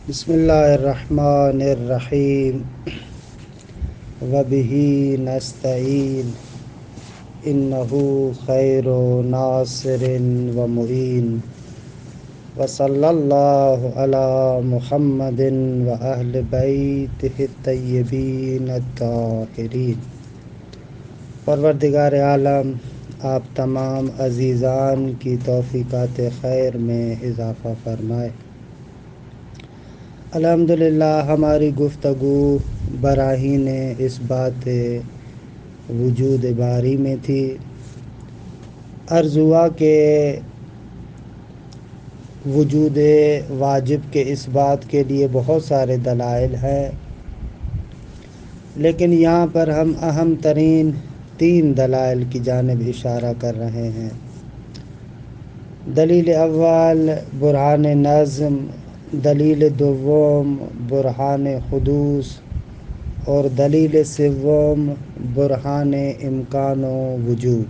بسم اللہ الرحمن الرحیم وبہ نستعین انہ خیر ناصر و معین وصلی اللہ علی محمد و اہل بیتہ الطیبین الطاہرین۔ پروردگار عالم آپ تمام عزیزان کی توفیقات خیر میں اضافہ فرمائے۔ الحمدللہ ہماری گفتگو براہین اس بات وجود باری میں تھی۔ عرض ہوا کہ وجود واجب کے اس بات کے لیے بہت سارے دلائل ہیں، لیکن یہاں پر ہم اہم ترین 3 دلائل کی جانب اشارہ کر رہے ہیں۔ دلیل اول برہان نظم، دلیل دوم برہان حدوث اور دلیل سوم برہان امکان و وجود۔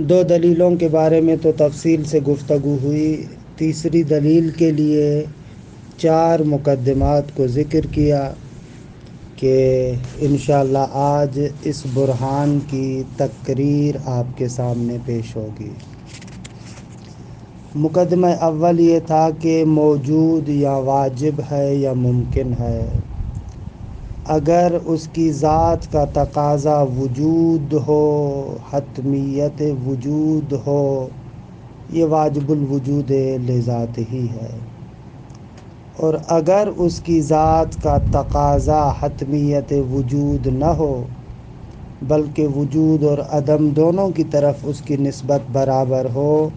2 دلیلوں کے بارے میں تو تفصیل سے گفتگو ہوئی، تیسری دلیل کے لیے 4 مقدمات کو ذکر کیا کہ انشاءاللہ آج اس برہان کی تقریر آپ کے سامنے پیش ہوگی۔ مقدمہ اول یہ تھا کہ موجود یا واجب ہے یا ممکن ہے، اگر اس کی ذات کا تقاضا وجود ہو، حتمیت وجود ہو، یہ واجب الوجود لذات ہی ہے، اور اگر اس کی ذات کا تقاضا حتمیت وجود نہ ہو بلکہ وجود اور عدم دونوں کی طرف اس کی نسبت برابر ہو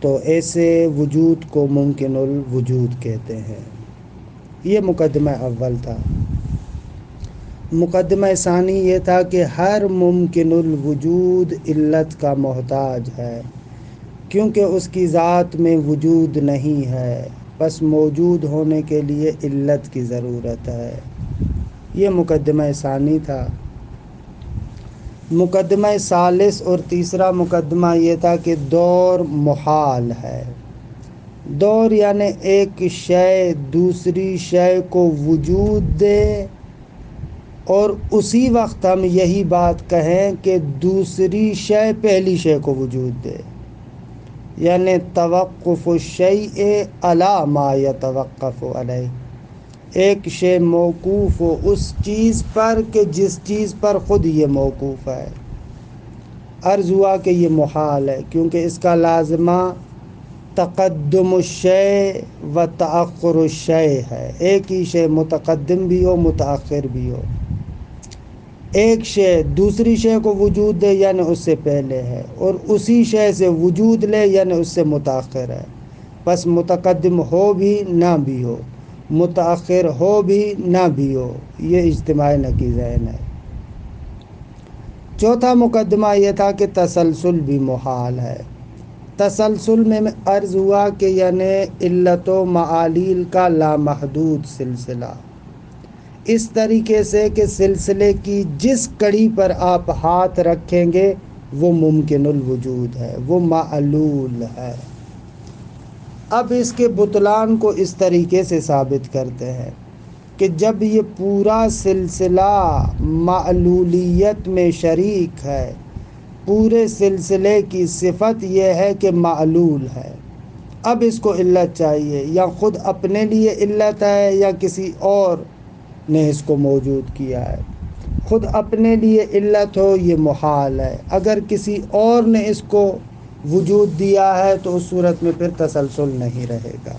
تو ایسے وجود کو ممکن الوجود کہتے ہیں۔ یہ مقدمہ اول تھا۔ مقدمہ ثانی یہ تھا کہ ہر ممکن الوجود علت کا محتاج ہے، کیونکہ اس کی ذات میں وجود نہیں ہے، بس موجود ہونے کے لیے علت کی ضرورت ہے۔ یہ مقدمہ ثانی تھا۔ مقدمہ ثالث اور تیسرا مقدمہ یہ تھا کہ دور محال ہے۔ دور یعنی ایک شے دوسری شے کو وجود دے اور اسی وقت ہم یہی بات کہیں کہ دوسری شے پہلی شے کو وجود دے، یعنی توقف الشیء علی ما یتوقف علیہ، ایک شے موقوف ہو اس چیز پر کہ جس چیز پر خود یہ موقوف ہے۔ عرض ہوا کہ یہ محال ہے، کیونکہ اس کا لازمہ تقدم الشیء و تأخر الشیء ہے، ایک ہی شے متقدم بھی ہو متأخر بھی ہو۔ ایک شے دوسری شے کو وجود دے یعنی اس سے پہلے ہے، اور اسی شے سے وجود لے یعنی اس سے متأخر ہے، بس متقدم ہو بھی نہ بھی ہو، متأخر ہو بھی نہ بھی ہو، یہ اجتماع نقیضین ہے۔ چوتھا مقدمہ یہ تھا کہ تسلسل بھی محال ہے۔ تسلسل میں عرض ہوا کہ یعنی علت و معالیل کا لامحدود سلسلہ، اس طریقے سے کہ سلسلے کی جس کڑی پر آپ ہاتھ رکھیں گے وہ ممکن الوجود ہے، وہ معلول ہے۔ اب اس کے بطلان کو اس طریقے سے ثابت کرتے ہیں کہ جب یہ پورا سلسلہ معلولیت میں شریک ہے، پورے سلسلے کی صفت یہ ہے کہ معلول ہے، اب اس کو علت چاہیے، یا خود اپنے لیے علت ہے یا کسی اور نے اس کو موجود کیا ہے۔ خود اپنے لیے علت ہو یہ محال ہے، اگر کسی اور نے اس کو وجود دیا ہے تو اس صورت میں پھر تسلسل نہیں رہے گا۔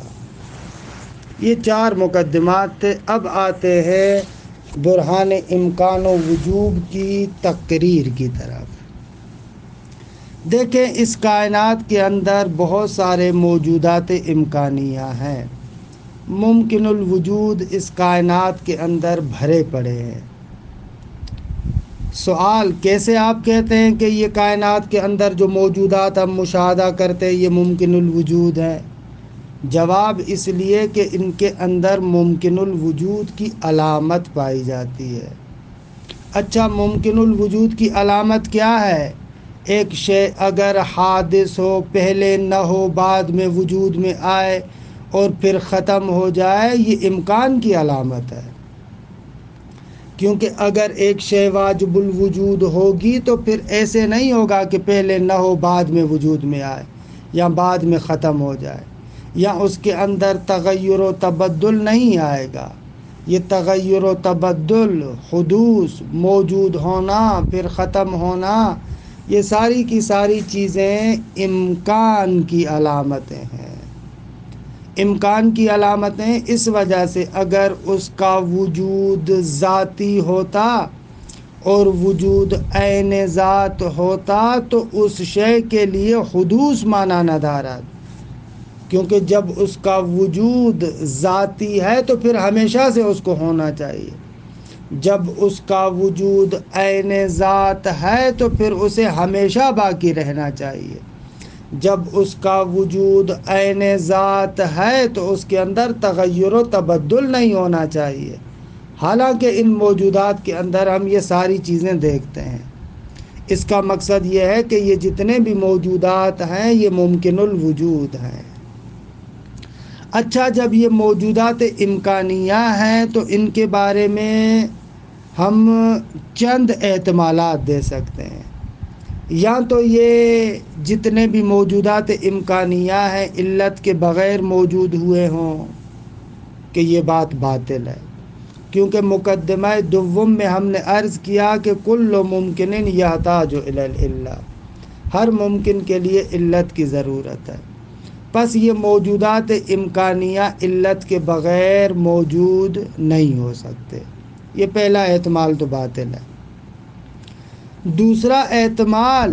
یہ 4 مقدمات تھے۔ اب آتے ہیں برہان امکان و وجوب کی تقریر کی طرف۔ دیکھیں اس کائنات کے اندر بہت سارے موجودات امکانیہ ہیں، ممکن الوجود اس کائنات کے اندر بھرے پڑے ہیں۔ سوال، کیسے آپ کہتے ہیں کہ یہ کائنات کے اندر جو موجودات ہم مشاہدہ کرتے ہیں یہ ممکن الوجود ہیں؟ جواب، اس لیے کہ ان کے اندر ممکن الوجود کی علامت پائی جاتی ہے۔ اچھا، ممکن الوجود کی علامت کیا ہے؟ ایک شے اگر حادث ہو، پہلے نہ ہو، بعد میں وجود میں آئے اور پھر ختم ہو جائے، یہ امکان کی علامت ہے، کیونکہ اگر ایک شے واجب الوجود ہوگی تو پھر ایسے نہیں ہوگا کہ پہلے نہ ہو بعد میں وجود میں آئے یا بعد میں ختم ہو جائے، یا اس کے اندر تغیر و تبدل نہیں آئے گا۔ یہ تغیر و تبدل، حدوث، موجود ہونا پھر ختم ہونا، یہ ساری کی ساری چیزیں امکان کی علامتیں ہیں۔ امکان کی علامتیں اس وجہ سے، اگر اس کا وجود ذاتی ہوتا اور وجود عین ذات ہوتا تو اس شے کے لیے حدوث مانا نہ دارد، کیونکہ جب اس کا وجود ذاتی ہے تو پھر ہمیشہ سے اس کو ہونا چاہیے، جب اس کا وجود عین ذات ہے تو پھر اسے ہمیشہ باقی رہنا چاہیے، جب اس کا وجود عین ذات ہے تو اس کے اندر تغیر و تبدل نہیں ہونا چاہیے۔ حالانکہ ان موجودات کے اندر ہم یہ ساری چیزیں دیکھتے ہیں۔ اس کا مقصد یہ ہے کہ یہ جتنے بھی موجودات ہیں یہ ممکن الوجود ہیں۔ اچھا، جب یہ موجودات امکانیہ ہیں تو ان کے بارے میں ہم چند احتمالات دے سکتے ہیں۔ یا تو یہ جتنے بھی موجودات امکانیہ ہیں علت کے بغیر موجود ہوئے ہوں، کہ یہ بات باطل ہے، کیونکہ مقدمہ دوم میں ہم نے عرض کیا کہ کل ممکن یحتاج الی العلہ، ہر ممکن کے لیے علت کی ضرورت ہے، پس یہ موجودات امکانیہ علت کے بغیر موجود نہیں ہو سکتے۔ یہ پہلا احتمال تو باطل ہے۔ دوسرا احتمال،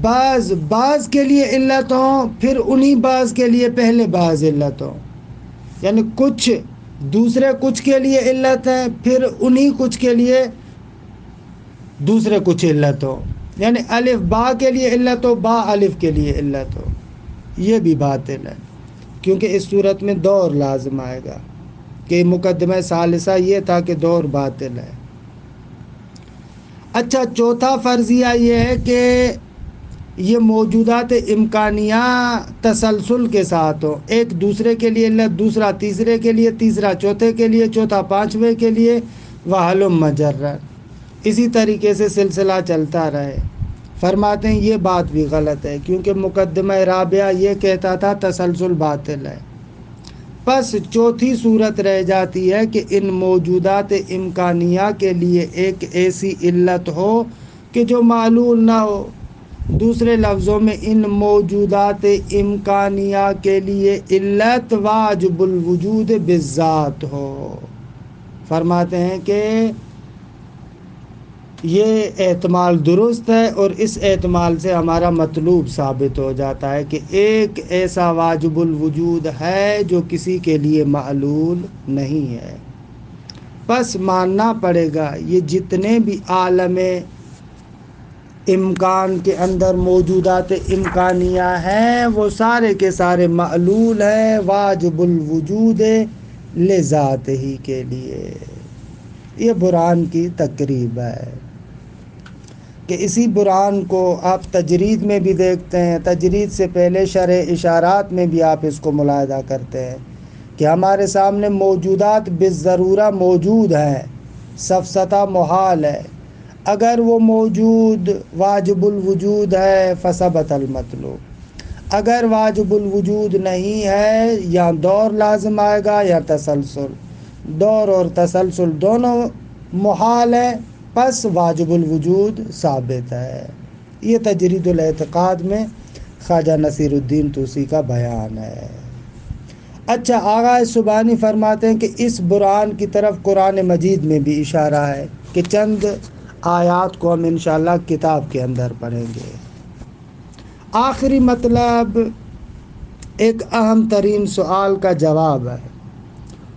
بعض کے لیے علت ہوں، پھر انہی بعض کے لیے پہلے بعض علت ہوں، یعنی دوسرے کچھ کے لیے علت ہیں، پھر انہی کچھ کے لیے دوسرے کچھ علت ہو، یعنی الف با کے لیے علت ہو، با الف کے لیے علت ہو، یہ بھی باطل ہے، کیونکہ اس صورت میں دور لازم آئے گا، کہ مقدمہ ثالثہ یہ تھا کہ دور باطل ہے۔ اچھا، چوتھا فرضیہ یہ ہے کہ یہ موجودات امکانیہ تسلسل کے ساتھ ہو، ایک دوسرے کے لیے علت، دوسرا تیسرے کے لیے، تیسرا چوتھے کے لیے، چوتھا پانچویں کے لیے، وَهَلُمَّ مَجَرًا، اسی طریقے سے سلسلہ چلتا رہے۔ فرماتے ہیں یہ بات بھی غلط ہے، کیونکہ مقدمہ رابعہ یہ کہتا تھا تسلسل باطل ہے۔ پس چوتھی صورت رہ جاتی ہے کہ ان موجودات امکانیہ کے لیے ایک ایسی علت ہو کہ جو معلول نہ ہو، دوسرے لفظوں میں ان موجودات امکانیہ کے لیے علت واجب الوجود بالذات ہو۔ فرماتے ہیں کہ یہ احتمال درست ہے، اور اس احتمال سے ہمارا مطلوب ثابت ہو جاتا ہے کہ ایک ایسا واجب الوجود ہے جو کسی کے لیے معلول نہیں ہے۔ پس ماننا پڑے گا یہ جتنے بھی عالم امکان کے اندر موجودات امکانیہ ہیں وہ سارے کے سارے معلول ہیں واجب الوجود لذات ہی کے لیے۔ یہ برہان کی تقریب ہے کہ اسی برہان کو آپ تجرید میں بھی دیکھتے ہیں، تجرید سے پہلے شرح اشارات میں بھی آپ اس کو ملاحظہ کرتے ہیں کہ ہمارے سامنے موجودات بالضرورہ موجود ہیں، سفسطہ محال ہے، اگر وہ موجود واجب الوجود ہے فثبت المطلوب، اگر واجب الوجود نہیں ہے یا دور لازم آئے گا یا تسلسل، دور اور تسلسل دونوں محال ہے، پس واجب الوجود ثابت ہے۔ یہ تجرید الاعتقاد میں خواجہ نصیر الدین طوسی کا بیان ہے۔ اچھا، آغا سبحانی فرماتے ہیں کہ اس برہان کی طرف قرآن مجید میں بھی اشارہ ہے، کہ چند آیات کو ہم انشاءاللہ کتاب کے اندر پڑھیں گے۔ آخری مطلب ایک اہم ترین سوال کا جواب ہے۔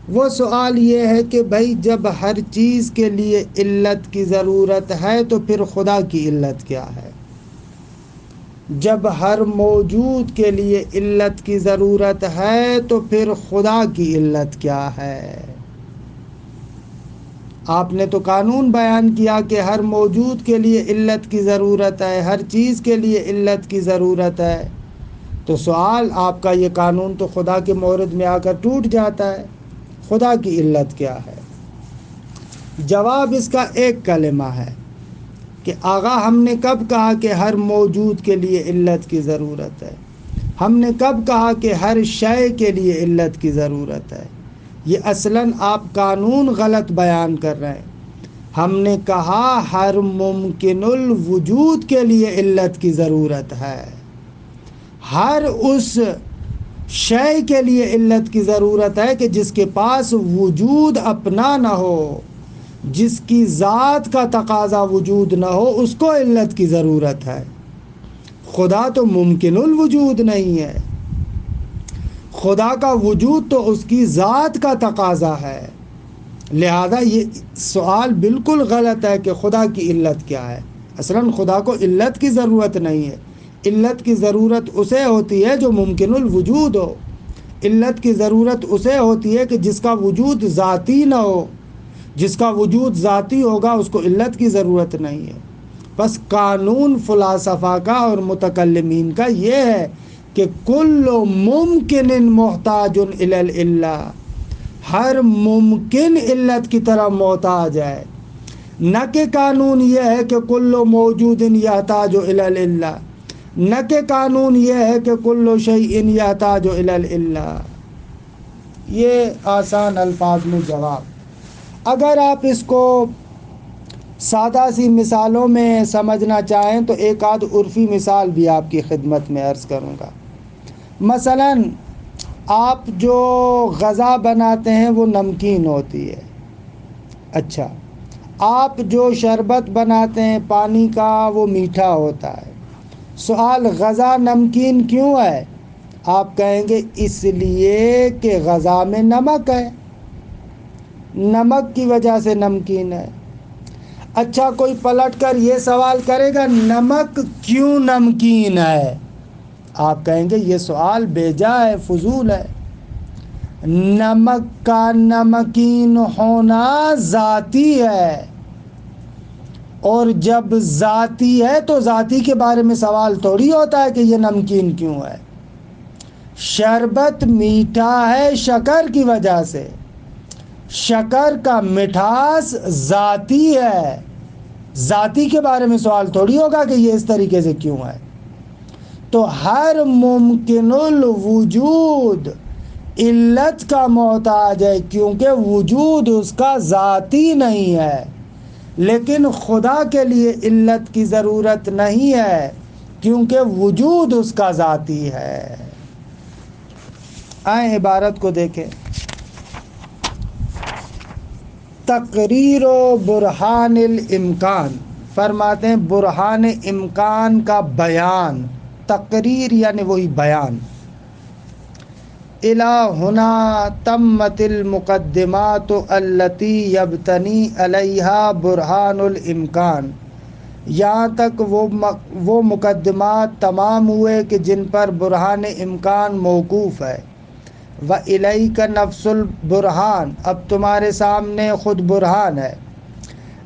وہ سوال یہ ہے کہ بھائی جب ہر چیز کے لیے علت کی ضرورت ہے تو پھر خدا کی علت کیا ہے؟ جب ہر موجود کے لیے علت کی ضرورت ہے تو پھر خدا کی علت کیا ہے؟ آپ نے تو قانون بیان کیا کہ ہر موجود کے لیے علت کی ضرورت ہے، ہر چیز کے لیے علت کی ضرورت ہے، تو سوال آپ کا یہ قانون تو خدا کے مورد میں آ کر ٹوٹ جاتا ہے. خدا کی علت کیا ہے؟ جواب اس کا ایک کلمہ ہے کہ آغا ہم نے کب کہا کہ ہر موجود کے لیے علت کی ضرورت ہے؟ ہم نے کب کہا کہ ہر شے کے لیے علت کی ضرورت ہے؟ یہ اصلاً آپ قانون غلط بیان کر رہے ہیں. ہم نے کہا ہر ممکن الوجود کے لیے علت کی ضرورت ہے. ہر اس شے کے لیے علت کی ضرورت ہے کہ جس کے پاس وجود اپنا نہ ہو، جس کی ذات کا تقاضا وجود نہ ہو، اس کو علت کی ضرورت ہے. خدا تو ممکن الوجود نہیں ہے. خدا کا وجود تو اس کی ذات کا تقاضا ہے. لہذا یہ سوال بالکل غلط ہے کہ خدا کی علت کیا ہے. اصلاً خدا کو علت کی ضرورت نہیں ہے. علت کی ضرورت اسے ہوتی ہے جو ممکن الوجود ہو. علت کی ضرورت اسے ہوتی ہے کہ جس کا وجود ذاتی نہ ہو. جس کا وجود ذاتی ہوگا اس کو علت کی ضرورت نہیں ہے. بس قانون فلاسفہ کا اور متکلمین کا یہ ہے کہ کل ممکن محتاج الی العلہ، ہر ممکن علت کی طرح محتاج ہے. نہ کہ قانون یہ ہے کہ کل موجود یحتاج الی العلہ، نہ کہ قانون یہ ہے کہ کل شیء یحتاج الی العلہ. یہ آسان الفاظ میں جواب. اگر آپ اس کو سادہ سی مثالوں میں سمجھنا چاہیں تو ایک آدھ عرفی مثال بھی آپ کی خدمت میں عرض کروں گا. مثلاً آپ جو غذا بناتے ہیں وہ نمکین ہوتی ہے. اچھا، آپ جو شربت بناتے ہیں پانی کا وہ میٹھا ہوتا ہے. سوال غذا نمکین کیوں ہے؟ آپ کہیں گے اس لیے کہ غذا میں نمک ہے، نمک کی وجہ سے نمکین ہے. اچھا، کوئی پلٹ کر یہ سوال کرے گا نمک کیوں نمکین ہے؟ آپ کہیں گے یہ سوال بے جا ہے، فضول ہے. نمک کا نمکین ہونا ذاتی ہے، اور جب ذاتی ہے تو ذاتی کے بارے میں سوال تھوڑی ہوتا ہے کہ یہ نمکین کیوں ہے. شربت میٹھا ہے شکر کی وجہ سے، شکر کا مٹھاس ذاتی ہے، ذاتی کے بارے میں سوال تھوڑی ہوگا کہ یہ اس طریقے سے کیوں ہے. تو ہر ممکن الوجود علت کا محتاج ہے کیونکہ وجود اس کا ذاتی نہیں ہے. لیکن خدا کے لیے علت کی ضرورت نہیں ہے کیونکہ وجود اس کا ذاتی ہے. آئیں عبارت کو دیکھیں. تقریر و برہان الامکان، فرماتے ہیں برہان امکان کا بیان. تقریر یعنی وہی بیان. الی ہنا تمت المقدمات التی یبتنی علیہا برہان الامکان، یہاں تک وہ مقدمات تمام ہوئے کہ جن پر برہان امکان موقوف ہے. وَإِلَيْكَ نَفْسُ الْبُرْحَانِ، اب تمہارے سامنے خود برہان ہے.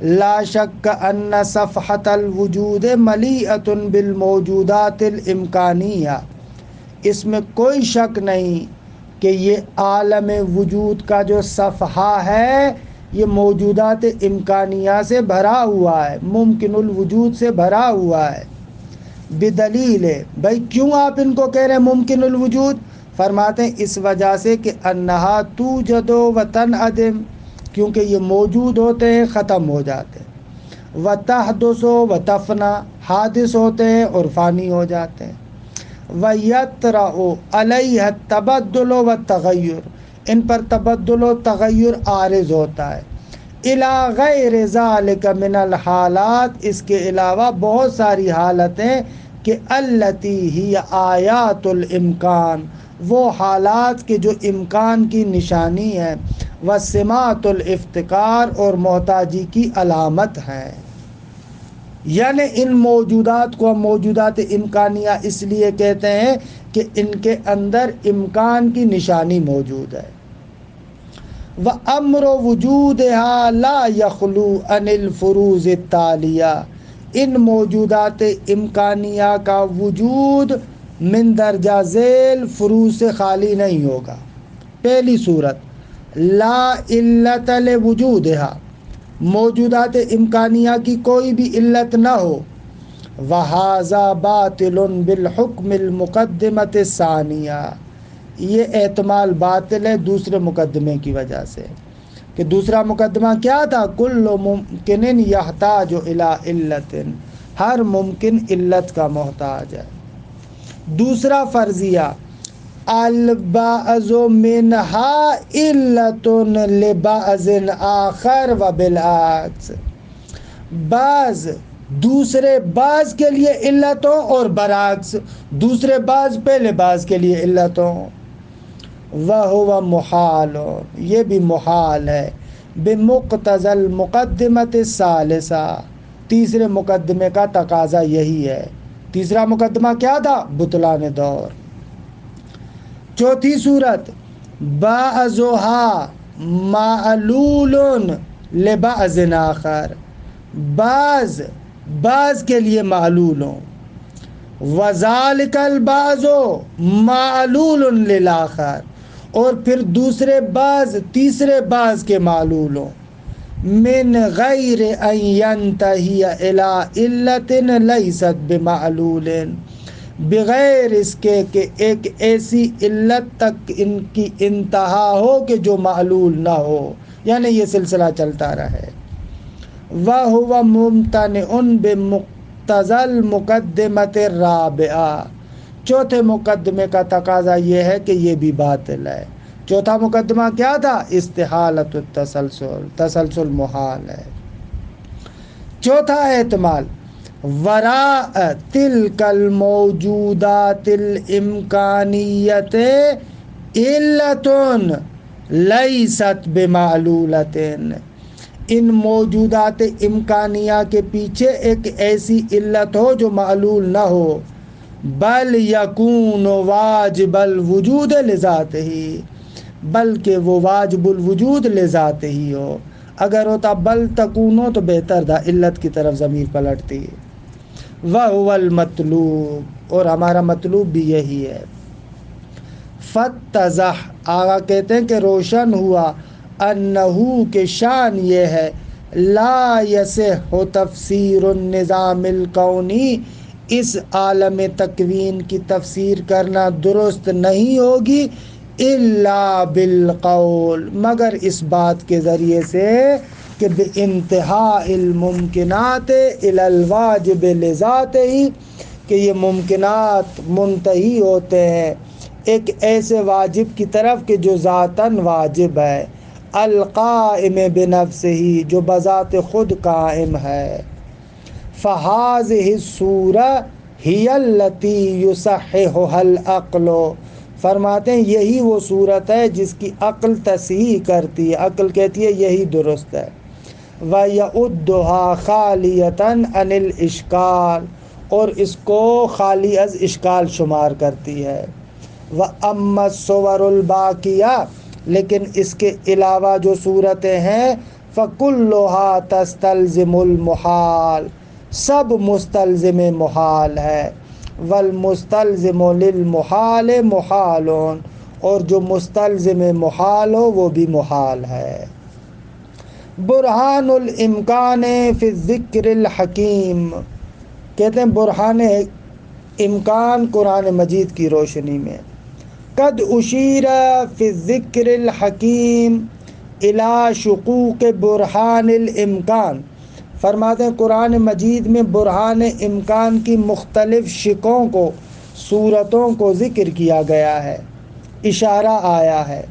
لا شک ان صفحۃ الوجود ملیئۃ بالموجودات الامکانیہ، اس میں کوئی شک نہیں کہ یہ عالم وجود کا جو صفحہ ہے یہ موجودات امکانیہ سے بھرا ہوا ہے، ممکن الوجود سے بھرا ہوا ہے. بدلیل ہے، بھائی کیوں آپ ان کو کہہ رہے ہیں ممکن الوجود؟ فرماتے ہیں اس وجہ سے کہ انہا توجد و تنعدم، کیونکہ یہ موجود ہوتے ہیں ختم ہو جاتے ہیں. وتحدث و تفنا، حادث ہوتے ہیں اور فانی ہو جاتے ہیں. ویطرأ علیہ التبدل و تغیر، ان پر تبدل و تغیر عارض ہوتا ہے. الی غیر ذالک من الحالات، اس کے علاوہ بہت ساری حالتیں کہ التی ہی آیات الامکان، وہ حالات کے جو امکان کی نشانی ہے. وسمات الافتقار، اور محتاجی کی علامت ہے. یعنی ان موجودات کو ہم موجودات امکانیہ اس لیے کہتے ہیں کہ ان کے اندر امکان کی نشانی موجود ہے. وَأَمْرُ وُجُودِهَا لَا يَخْلُو عَنِ الْفُرُوضِ التَّالِيَةِ، ان موجودات امکانیہ کا وجود من درجہ ذیل فروع سے خالی نہیں ہوگا۔ پہلی صورت لا علت لوجودہا، موجودات امکانیہ کی کوئی بھی علت نہ ہو، وہذا باطل بالحکم المقدمۃ الثانیہ، یہ احتمال باطل ہے دوسرے مقدمے کی وجہ سے، کہ دوسرا مقدمہ کیا تھا؟ کل ممکن یحتاج الی علت، ہر ممکن علت کا محتاج ہے۔ دوسرا فرضیہ البعض منہا علت لبعض آخر و بالعکس، بعض دوسرے بعض کے لیے علت ہو اور برعکس دوسرے بعض پہلے بعض کے لیے علت ہو۔ وَهُوَ مُحَالٌ، یہ بھی محال ہے، بمقتضى المقدمۃ الثالثہ، تیسرے مقدمے کا تقاضا یہی ہے۔ تیسرا مقدمہ کیا تھا؟ بطلان دور۔ چوتھی صورت بعضها معلول لبعض آخر، بعض کے لیے معلول ہوں، وذالک البعض معلول للآخر، اور پھر دوسرے بعض تیسرے بعض کے معلول ہوں، من غیر ان ینتہی الی علت لیست بمعلول، بغیر اس کے کہ ایک ایسی علت تک ان کی انتہا ہو کہ جو معلول نہ ہو، یعنی یہ سلسلہ چلتا رہے۔ وَهُوَ مُمْتَنِعٌ بِمُقْتَضَى الْمُقَدِّمَةِ الرَّابِعَةِ، چوتھے مقدمے کا تقاضا یہ ہے کہ یہ بھی باطل ہے۔ چوتھا مقدمہ کیا تھا؟ استحالۃ التسلسل، تسلسل محال ہے۔ چوتھا احتمال وراء تلک الموجودات الامکانیت علت لیست بمعلولۃ، ان موجودات امکانیہ کے پیچھے ایک ایسی علت ہو جو معلول نہ ہو، بل یکون واجب الوجود لذاتہ، بلکہ وہ واجب الوجود لذات ہی ہو۔ اگر ہوتا بل تکونو تو بہتر تھا، علت کی طرف ضمیر پلٹتی۔ وَهُوَ الْمَطْلُوب، اور ہمارا مطلوب بھی یہی ہے۔ فَاتَّضَحَ، آگا کہتے ہیں کہ روشن ہوا، انہو کہ شان یہ ہے، لا یصح تفسیر النظام الکونی، اس عالم تکوین کی تفسیر کرنا درست نہیں ہوگی، الا بالقول، مگر اس بات کے ذریعے سے کہ بانتہاء الممکنات الی الواجب لذاتہ، کہ یہ ممکنات منتہی ہوتے ہیں ایک ایسے واجب کی طرف کہ جو ذاتاً واجب ہے، القائم بنفسہ، جو بذات خود قائم ہے۔ فہذہ الصورہ ہی التی یصححها العقل، فرماتے ہیں یہی وہ صورت ہے جس کی عقل تصحیح کرتی ہے، عقل کہتی ہے یہی درست ہے۔ وَيَعُدُّهَا خَالِيَةً عَنِ الْإِشْكَالِ، اور اس کو خالی از اشکال شمار کرتی ہے۔ وَأَمَّا الصُّوَرُ الْبَاقِيَةُ، لیکن اس کے علاوہ جو صورتیں ہیں، فَكُلُّهَا تَسْتَلْزِمُ الْمُحَالَ، سب مستلزم محال ہے۔ والمستلزم للمحال محال، اور جو مستلزم محال ہو وہ بھی محال ہے۔ برہان الامکان فی الذکر الحکیم، کہتے ہیں برہان امکان قرآن مجید کی روشنی میں، قد اشیر فی الذکر الحکیم الی شقوق برہان الامکان، فرماتے ہیں قرآن مجید میں برہان امکان کی مختلف شکوں کو، صورتوں کو ذکر کیا گیا ہے، اشارہ آیا ہے۔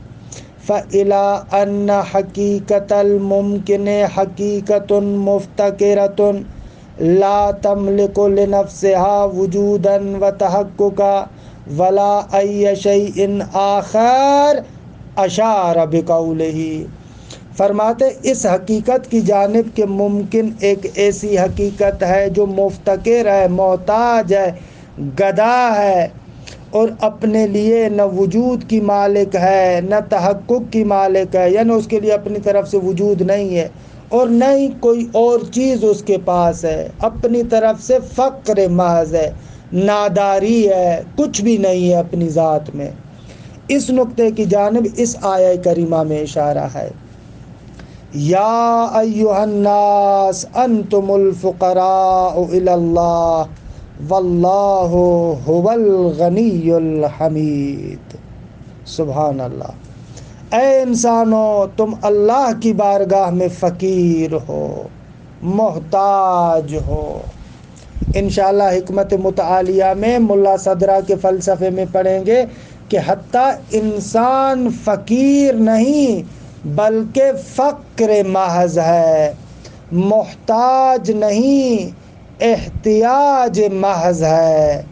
فَإِلَىٰ أَنَّ حَقِيقَةَ الْمُمْكِنِ حَقِيقَةٌ مُفْتَقِرَةٌ لَا تَمْلِكُ لِنَفْسِهَا وُجُودًا وَتَحَقُّقًا وَلَا أَيَّ شَيْءٍ آخَرَ، أَشَارَ بِقَوْلِهِ، فرماتے اس حقیقت کی جانب کہ ممکن ایک ایسی حقیقت ہے جو مفتقر ہے، محتاج ہے، گدا ہے، اور اپنے لیے نہ وجود کی مالک ہے نہ تحقق کی مالک ہے، یعنی اس کے لیے اپنی طرف سے وجود نہیں ہے اور نہ ہی کوئی اور چیز اس کے پاس ہے، اپنی طرف سے فقر محض ہے، ناداری ہے، کچھ بھی نہیں ہے اپنی ذات میں۔ اس نقطے کی جانب اس آیہ کریمہ میں اشارہ ہے۔ یا ایھا الناس انتم الفقراء الی اللہ واللہ هو الغنی الحمید۔ سبحان اللہ۔ اے انسانوں، تم اللہ کی بارگاہ میں فقیر ہو، محتاج ہو۔ انشاءاللہ حکمت متعالیہ میں ملا صدرہ کے فلسفے میں پڑھیں گے کہ حتیٰ انسان فقیر نہیں بلکہ فقر محض ہے، محتاج نہیں احتیاج محض ہے،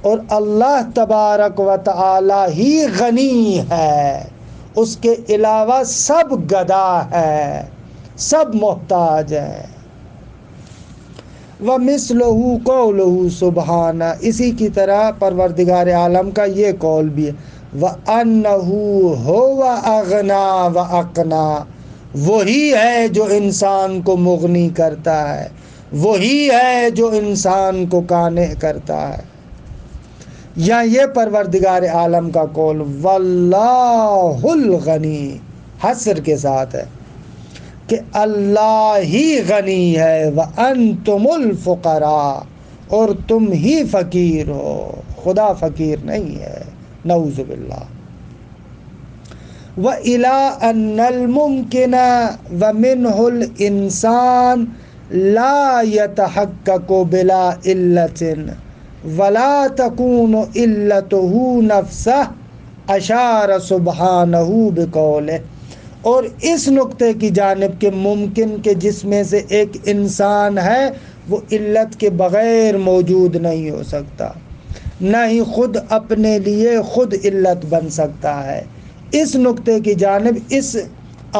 اور اللہ تبارک و تعالی ہی غنی ہے، اس کے علاوہ سب گدا ہے، سب محتاج ہے۔ وَمِثْلُهُ قَوْلُهُ سُبْحَانَهُ، اسی کی طرح پروردگار عالم کا یہ قول بھی ہے، وَأَنَّهُ هُوَ أَغْنَىٰ وَأَقْنَىٰ، وہی ہے جو انسان کو مغنی کرتا ہے، وہی ہے جو انسان کو قانع کرتا ہے۔ یا یہ پروردگار عالم کا قول واللہ الغنی، حسر کے ساتھ ہے کہ اللہ ہی غنی ہے، وَأَنْتُمُ الْفُقَرَاء، اور تم ہی فقیر ہو، خدا فقیر نہیں ہے، نعوذ باللہ۔ وَإِلَىٰ أَنَّ الْمُمْكِنَ وَمِنْهُ الْإِنسَانُ لَا يَتَحَقَّقُ بِلَا عِلَّةٍ وَلَا تَكُونُ عِلَّتُهُ نَفْسَهُ، أَشَارَ سُبْحَانَهُ بِقَوْلِهِ، اور اس نقطے کی جانب کہ ممکن کہ جس میں سے ایک انسان ہے وہ علت کے بغیر موجود نہیں ہو سکتا، نہ ہی خود اپنے لیے خود علت بن سکتا ہے، اس نقطے کی جانب اس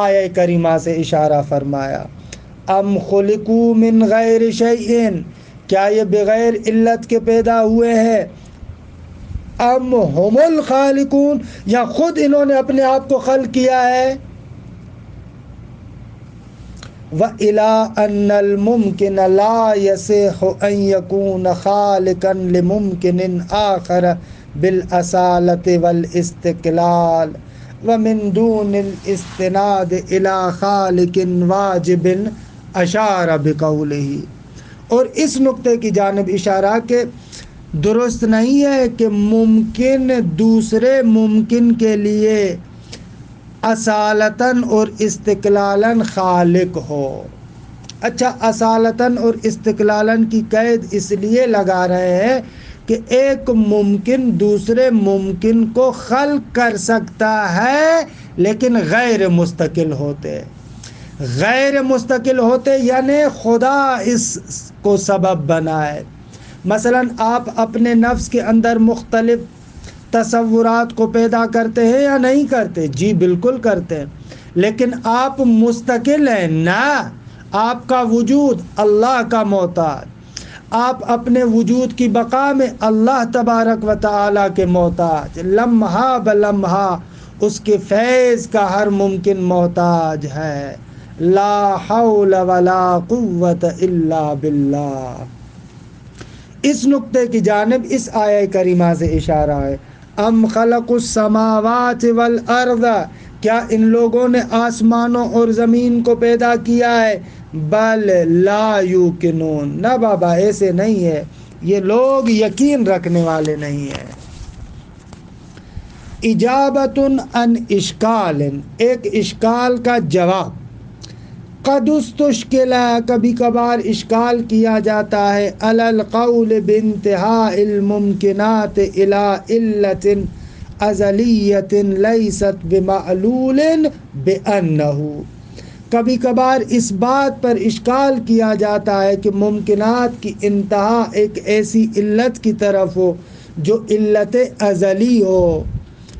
آیہ کریمہ سے اشارہ فرمایا۔ ام خلقوا من غیر شیء، کیا یہ بغیر علت کے پیدا ہوئے ہیں؟ ام هم الخالقون، یا خود انہوں نے اپنے آپ کو خلق کیا ہے؟ وَإِلَىٰ أَنَّ الْمُمْكِنَ لَا يَصِحُّ أَن يَكُونَ خَالِقًا لِمُمْكِنٍ آخَرَ بِالْأَصَالَةِ وَالِاسْتِقْلَالِ وَمِن دُونِ الْإِسْتِنَادِ إِلَىٰ خَالِقٍ وَاجِبٍ، أَشَارَ بِقَوْلِهِ، اور اس نقطے کی جانب اشارہ کہ درست نہیں ہے کہ ممکن دوسرے ممکن کے لیے اصالتاً اور استقلالاً خالق ہو۔ اچھا، اصالتاً اور استقلالاً کی قید اس لیے لگا رہے ہیں کہ ایک ممکن دوسرے ممکن کو خلق کر سکتا ہے لیکن غیر مستقل ہوتے، غیر مستقل ہوتے یعنی خدا اس کو سبب بنائے۔ مثلا آپ اپنے نفس کے اندر مختلف تصورات کو پیدا کرتے ہیں یا نہیں کرتے؟ جی بالکل کرتے ہیں، لیکن آپ مستقل ہیں نہ، آپ کا وجود اللہ کا محتاج، آپ اپنے وجود کی بقا میں اللہ تبارک و تعالی کے محتاج، لمحہ بلمحہ اس کے فیض کا ہر ممکن محتاج ہے۔ لا حول ولا قوت الا باللہ۔ اس نقطے کی جانب اس آیہ کریمہ سے اشارہ ہے۔ ام خلق السماوات والارض، کیا ان لوگوں نے آسمانوں اور زمین کو پیدا کیا ہے؟ بل لا یوقنون، نہ بابا ایسے نہیں ہے، یہ لوگ یقین رکھنے والے نہیں ہیں۔ اجابۃ عن اشکال، ایک اشکال کا جواب۔ قد استشکل، کبھی کبھار اشکال کیا جاتا ہے، علی القول بانتہاء الممکنات الی علت ازلیۃ لیست بمعلول بانہ، کبھی کبھار اس بات پر اشکال کیا جاتا ہے کہ ممکنات کی انتہا ایک ایسی علت کی طرف ہو جو علت ازلی ہو،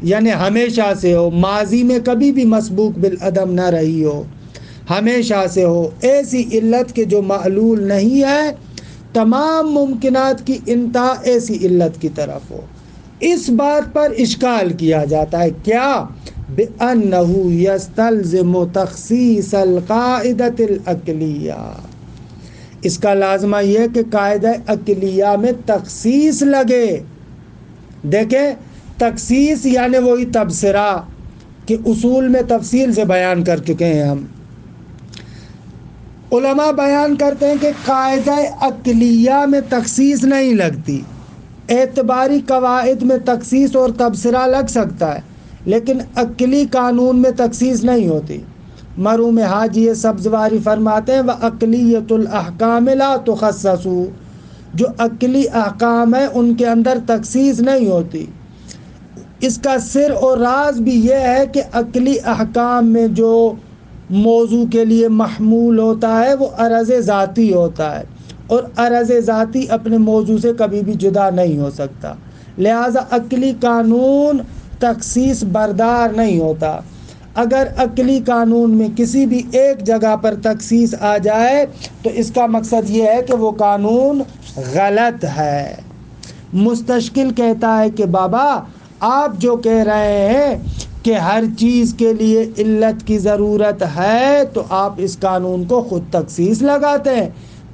یعنی ہمیشہ سے ہو، ماضی میں کبھی بھی مسبوق بالعدم نہ رہی ہو، ہمیشہ سے ہو، ایسی علت کے جو معلول نہیں ہے، تمام ممکنات کی انتہا ایسی علت کی طرف ہو، اس بات پر اشکال کیا جاتا ہے۔ کیا؟ بِأَنَّهُ يَسْتَلْزِمُ تَخْصِيصَ الْقَاعِدَةِ الْعَقْلِيَّةِ، اس کا لازمہ یہ ہے کہ قاعدہ عقلیہ میں تخصیص لگے. دیکھیں تخصیص یعنی وہی تبصرہ کہ اصول میں تفصیل سے بیان کر چکے ہیں ہم. علماء بیان کرتے ہیں کہ قاعدہ عقلیہ میں تخصیص نہیں لگتی. اعتباری قواعد میں تخصیص اور تبصرہ لگ سکتا ہے لیکن عقلی قانون میں تخصیص نہیں ہوتی. مرحوم حاجی سبزواری فرماتے ہیں وَعَقْلِيَّةُ الْأَحْكَامِ لَا تُخَصَّصُ، جو عقلی احکام ہیں ان کے اندر تخصیص نہیں ہوتی. اس کا سر اور راز بھی یہ ہے کہ عقلی احکام میں جو موضوع کے لیے محمول ہوتا ہے وہ عرض ذاتی ہوتا ہے اور عرض ذاتی اپنے موضوع سے کبھی بھی جدا نہیں ہو سکتا. لہذا عقلی قانون تخصیص بردار نہیں ہوتا. اگر عقلی قانون میں کسی بھی ایک جگہ پر تخصیص آ جائے تو اس کا مقصد یہ ہے کہ وہ قانون غلط ہے. مستشکل کہتا ہے کہ بابا آپ جو کہہ رہے ہیں کہ ہر چیز کے لیے علت کی ضرورت ہے تو آپ اس قانون کو خود تخصیص لگاتے ہیں،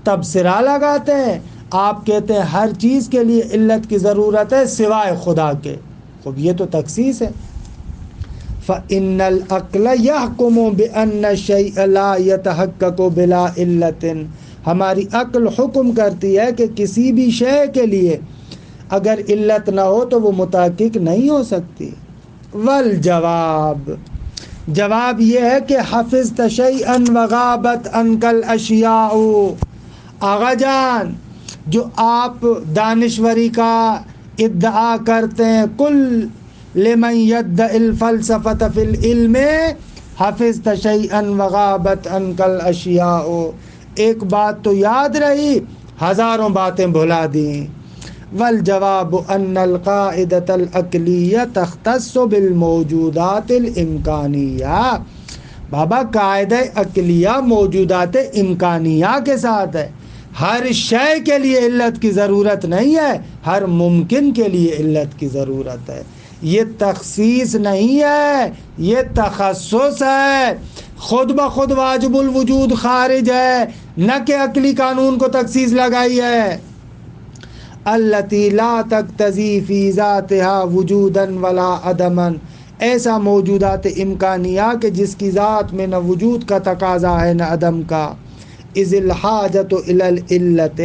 تبصرہ لگاتے ہیں. آپ کہتے ہیں ہر چیز کے لیے علت کی ضرورت ہے سوائے خدا کے. خب یہ تو تخصیص ہے. فَإِنَّ الْعَقْلَ يَحْكُمُ بِأَنَّ الشَّيْءَ لَا يَتَحَقَّقُ بِلَا عِلَّةٍ، ہماری عقل حکم کرتی ہے کہ کسی بھی شے کے لیے اگر علت نہ ہو تو وہ متحقق نہیں ہو سکتی. والجواب، جواب یہ ہے کہ حفظت شیئا وغابت عنک الاشیاء. آغا جان جو آپ دانشوری کا ادعا کرتے ہیں کل لمن يدعي الفلسفة في العلم حفظت شيئا وغابت عنك الاشیاء، ایک بات تو یاد رہی ہزاروں باتیں بھلا دیں. والجواب ان القاعدة العقلیہ تختص بالموجودات الامکانیہ، بابا قاعدہ عقلیہ موجودات امکانیہ کے ساتھ ہے. ہر شے کے لیے علت کی ضرورت نہیں ہے، ہر ممکن کے لیے علت کی ضرورت ہے. یہ تخصیص نہیں ہے، یہ تخصص ہے. خود بخود واجب الوجود خارج ہے، نہ کہ عقلی قانون کو تخصیص لگائی ہے. التی لا تقتضی فی ذاتها وجودا ولا عدما، ایسا موجودات امکانیہ کہ جس کی ذات میں نہ وجود کا تقاضا ہے نہ عدم کا. اذ الحاجۃ الی العلت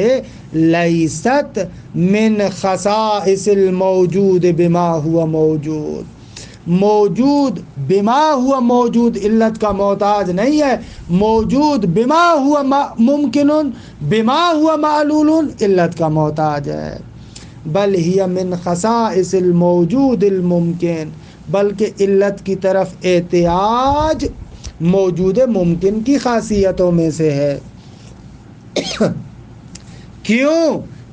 لیست من خصائص الموجود بما هو موجود، موجود بما ہوا موجود علت کا محتاج نہیں ہے. موجود بما ہوا ممکن بما ہوا معلول علت کا محتاج ہے. بل ہی من خصائص الموجود الممکن، بلکہ علت کی طرف احتیاج موجود ممکن کی خاصیتوں میں سے ہے. کیوں؟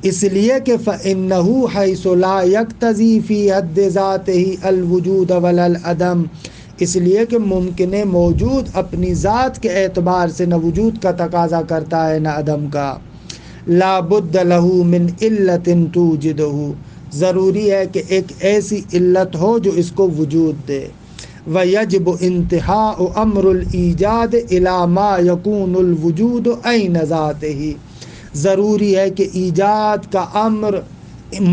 اس لیے کہ فَإِنَّهُ حَيْثُ لَا يَقْتَضِي فِي حَدِّ ذَاتِهِ الْوُجُودَ وَلَا الْعَدَمَ، اس لیے کہ ممکن موجود اپنی ذات کے اعتبار سے نہ وجود کا تقاضا کرتا ہے نہ عدم کا. لا بد له من علت توجدہ، ضروری ہے کہ ایک ایسی علت ہو جو اس کو وجود دے. وَيَجِبُ انتہاء امر الایجاد الی ما یکون الوجود عین ذاتہ، ضروری ہے کہ ایجاد کا امر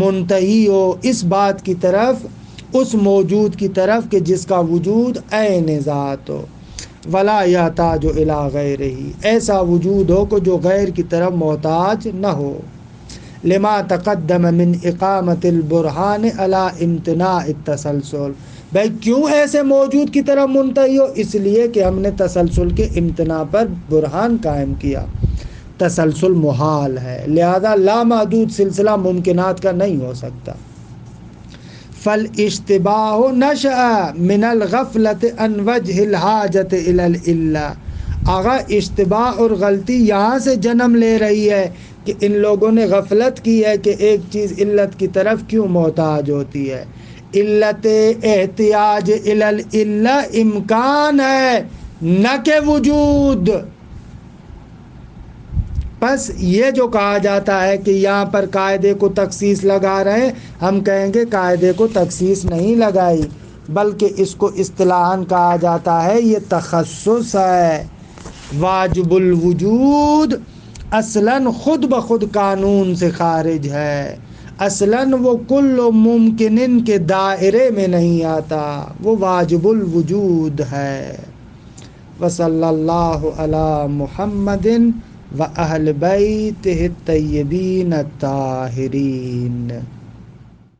منتہی ہو اس بات کی طرف، اس موجود کی طرف کہ جس کا وجود عین ذات ہو. ولا یحتاج الی غیرہ، ایسا وجود ہو کہ جو غیر کی طرف محتاج نہ ہو. لما تقدم من اقامت البرہان علی امتناع التسلسل، بھائی کیوں ایسے موجود کی طرف منتہی ہو؟ اس لیے کہ ہم نے تسلسل کے امتناع پر برہان قائم کیا. تسلسل محال ہے، لہذا لامحدود سلسلہ ممکنات کا نہیں ہو سکتا. فالاشتباہ نشأ من الغفلة عن وجہ الحاجت الی العلہ، آغا اشتباہ اور غلطی یہاں سے جنم لے رہی ہے کہ ان لوگوں نے غفلت کی ہے کہ ایک چیز علت کی طرف کیوں محتاج ہوتی ہے. علت احتیاج الی العلہ امکان ہے نہ کہ وجود. بس یہ جو کہا جاتا ہے کہ یہاں پر قاعدے کو تخصیص لگا رہے ہیں، ہم کہیں گے قاعدے کو تخصیص نہیں لگائی بلکہ اس کو اصطلاحاً کہا جاتا ہے یہ تخصص ہے. واجب الوجود اصلاً خود بخود قانون سے خارج ہے، اصلاً وہ کل ممکن کے دائرے میں نہیں آتا، وہ واجب الوجود ہے۔ وصلی اللہ علی محمد و اہل بیتہ الطیبین الطاہرین۔